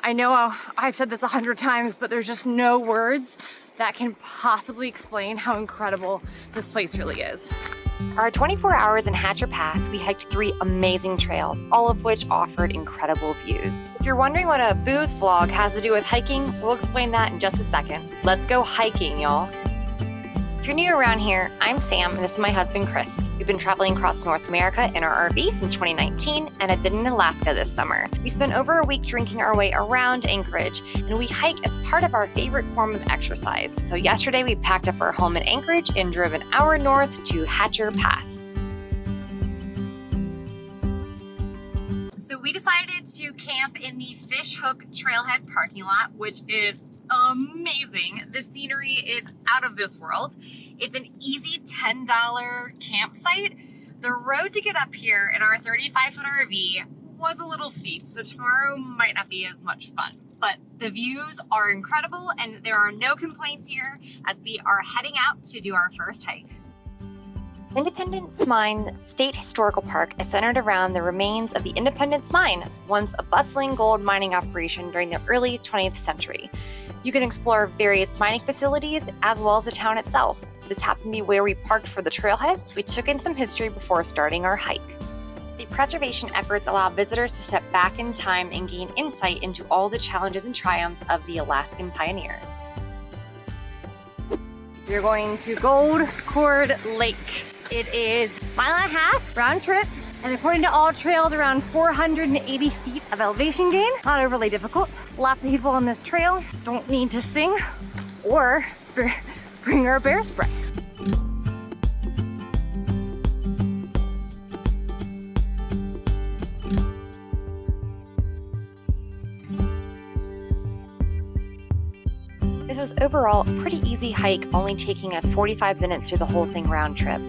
I know I've said this 100 times, but there's just no words that can possibly explain how incredible this place really is. Our 24 hours in Hatcher Pass, we hiked 3 amazing trails, all of which offered incredible views. If you're wondering what a booze vlog has to do with hiking, we'll explain that in just a second. Let's go hiking, y'all. If you're new around here, I'm Sam, and this is my husband, Chris. We've been traveling across North America in our RV since 2019, and I've been in Alaska this summer. We spent over a week drinking our way around Anchorage, and we hike as part of our favorite form of exercise. So yesterday, we packed up our home in Anchorage and drove an hour north to Hatcher Pass. So we decided to camp in the Fish Hook Trailhead parking lot, which is amazing. The scenery is out of this world. It's an easy $10 campsite. The road to get up here in our 35-foot RV was a little steep, so tomorrow might not be as much fun. But the views are incredible and there are no complaints here as we are heading out to do our first hike. Independence Mine State Historical Park is centered around the remains of the Independence Mine, once a bustling gold mining operation during the early 20th century. You can explore various mining facilities as well as the town itself. This happened to be where we parked for the trailhead, so we took in some history before starting our hike. The preservation efforts allow visitors to step back in time and gain insight into all the challenges and triumphs of the Alaskan pioneers. We're going to Gold Cord Lake. It is a mile and a half round trip, and according to all trails, around 480 feet of elevation gain. Not overly difficult. Lots of people on this trail. Don't need to sing or bring our bear spray. This was overall a pretty easy hike, only taking us 45 minutes through the whole thing round trip.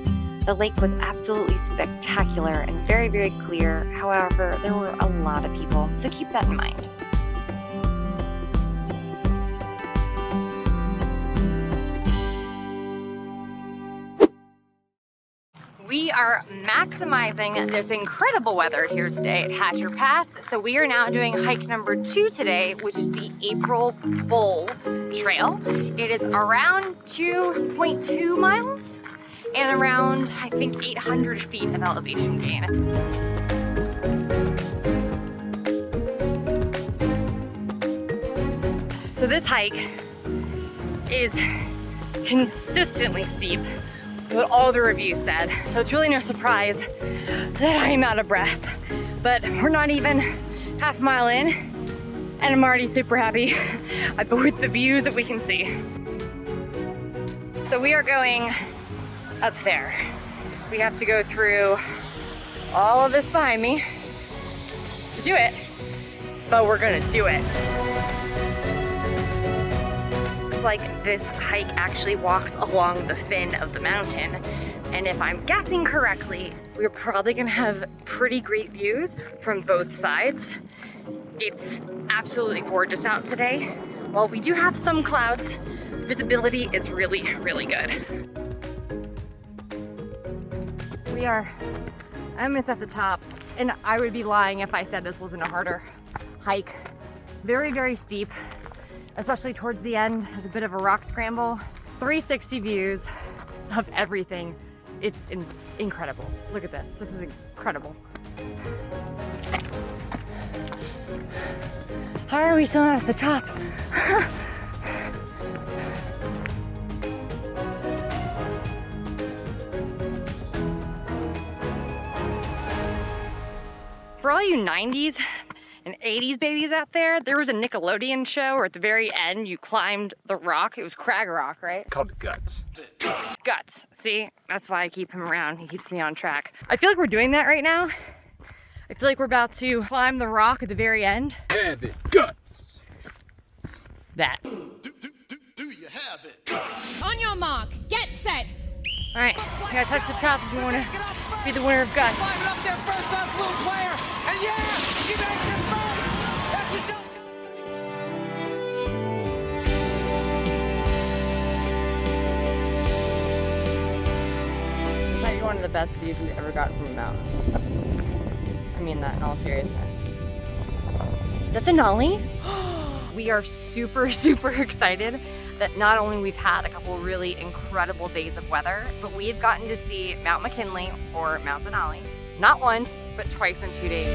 The lake was absolutely spectacular and very, very clear. However, there were a lot of people, so keep that in mind. We are maximizing this incredible weather here today at Hatcher Pass. So we are now doing hike number 2 today, which is the April Bowl Trail. It is around 2.2 miles and around, I think, 800 feet of elevation gain. So this hike is consistently steep, what all the reviews said. So it's really no surprise that I am out of breath. But we're not even half a mile in, and I'm already super happy with the views that we can see. So we are going up there. We have to go through all of this behind me to do it, but we're gonna do it. Looks like this hike actually walks along the fin of the mountain, and if I'm guessing correctly, we're probably gonna have pretty great views from both sides. It's absolutely gorgeous out today. While we do have some clouds, visibility is really, really good. We are almost at the top, and I would be lying if I said this wasn't a harder hike. Very, very steep, especially towards the end. There's a bit of a rock scramble. 360 views of everything. It's incredible. Look at this. This is incredible. How are we still not at the top? For all you 90s and 80s babies out there, there was a Nickelodeon show where at the very end you climbed the rock. It was Crag Rock, right? Called Guts. Guts. See, that's why I keep him around. He keeps me on track. I feel like we're doing that right now. I feel like we're about to climb the rock at the very end. Have it. Guts. That. Do you have it? On your mark, get set. All right, you gotta touch the top if you wanna be the winner of Guts. Climbing up there first on blue player, and yeah, she makes it first. That's the show. It's like one of the best views we've ever gotten from a mountain. I mean that in all seriousness. Is that Denali? We are super, super excited that not only we've had a couple really incredible days of weather, but we've gotten to see Mount McKinley or Mount Denali, not once, but twice in 2 days.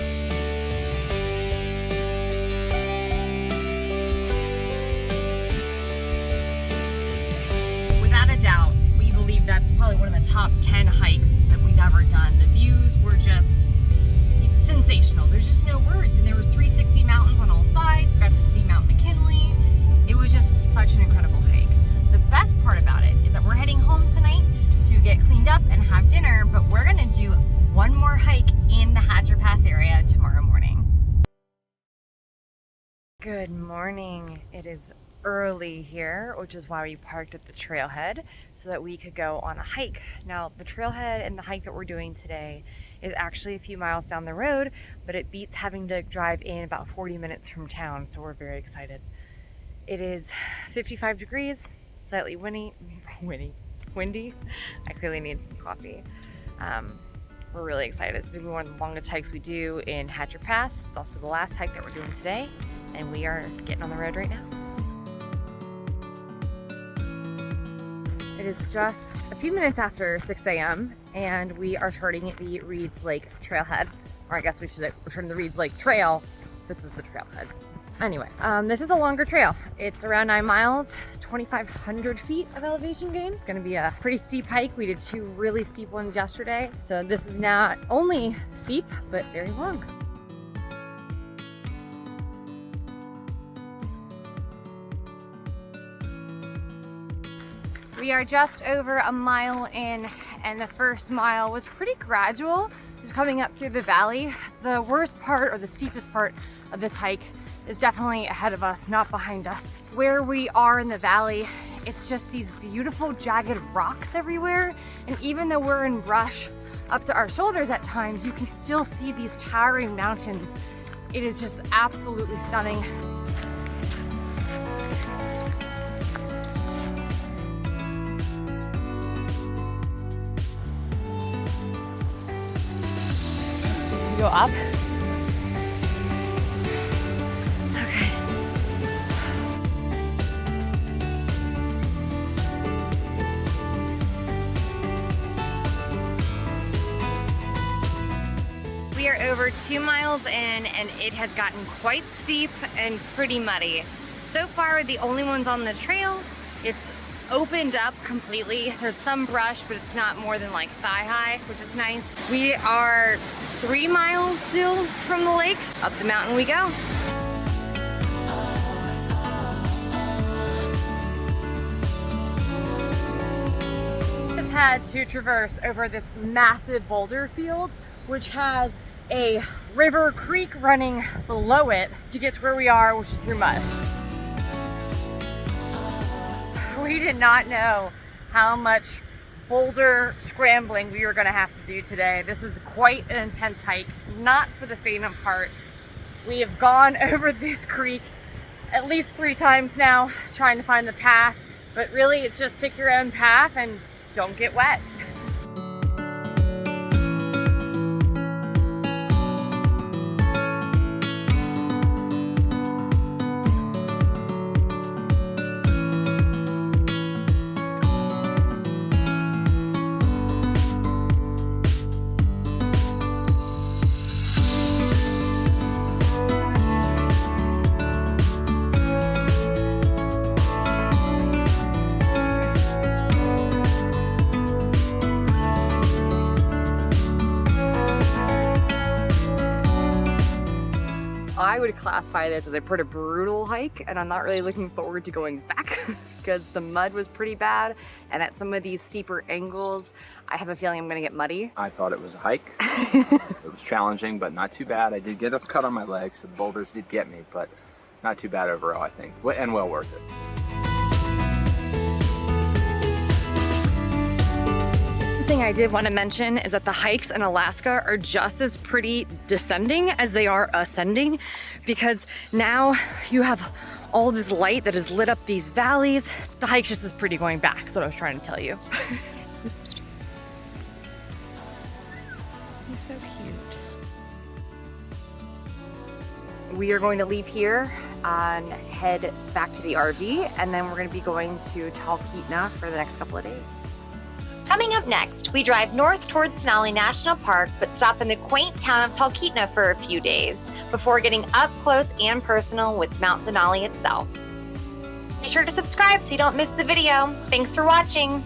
Without a doubt, we believe that's probably one of the top 10 hikes that we've ever done. The views were just sensational. There's just no words. And there was 360 mountains on all sides. We got to see Mount McKinley. It was just such an incredible hike. The best part about it is that we're heading home tonight to get cleaned up and have dinner, but we're gonna do one more hike in the Hatcher Pass area tomorrow morning. Good morning. It is early here, which is why we parked at the trailhead so that we could go on a hike. Now, the trailhead and the hike that we're doing today is actually a few miles down the road, but it beats having to drive in about 40 minutes from town, so we're very excited. It is 55 degrees, slightly windy. I clearly need some coffee. We're really excited. This is gonna be one of the longest hikes we do in Hatcher Pass. It's also the last hike that we're doing today, and we are getting on the road right now. It is just a few minutes after 6 a.m. and we are starting at the Reeds Lake Trailhead, or I guess we should return to the Reeds Lake Trail. This is the trailhead. Anyway, this is a longer trail. It's around 9 miles, 2,500 feet of elevation gain. It's gonna be a pretty steep hike. We did 2 really steep ones yesterday. So this is not only steep, but very long. We are just over a mile in, and the first mile was pretty gradual, just coming up through the valley. The worst part, or the steepest part of this hike, is definitely ahead of us, not behind us. Where we are in the valley, it's just these beautiful jagged rocks everywhere, and even though we're in brush up to our shoulders at times, you can still see these towering mountains. It is just absolutely stunning. Go up. Okay. We are over 2 miles in, and it has gotten quite steep and pretty muddy. So far, the only ones on the trail, it's opened up completely. There's some brush, but it's not more than like thigh high, which is nice. We are 3 miles still from the lakes. Up the mountain we go. Just had to traverse over this massive boulder field, which has a river creek running below it to get to where we are, which is through mud. We did not know how much boulder scrambling we were gonna have to do today. This is quite an intense hike, not for the faint of heart. We have gone over this creek at least 3 times now, trying to find the path, but really it's just pick your own path and don't get wet. I would classify this as a pretty brutal hike, and I'm not really looking forward to going back because the mud was pretty bad, and at some of these steeper angles, I have a feeling I'm gonna get muddy. I thought it was a hike. It was challenging, but not too bad. I did get a cut on my legs, so the boulders did get me, but not too bad overall, I think, and well worth it. The thing I did want to mention is that the hikes in Alaska are just as pretty descending as they are ascending, because now you have all this light that has lit up these valleys. The hike's just as pretty going back, is what I was trying to tell you. He's so cute. We are going to leave here and head back to the RV, and then we're gonna be going to Talkeetna for the next couple of days. Coming up next, we drive north towards Denali National Park, but stop in the quaint town of Talkeetna for a few days before getting up close and personal with Mount Denali itself. Be sure to subscribe so you don't miss the video. Thanks for watching.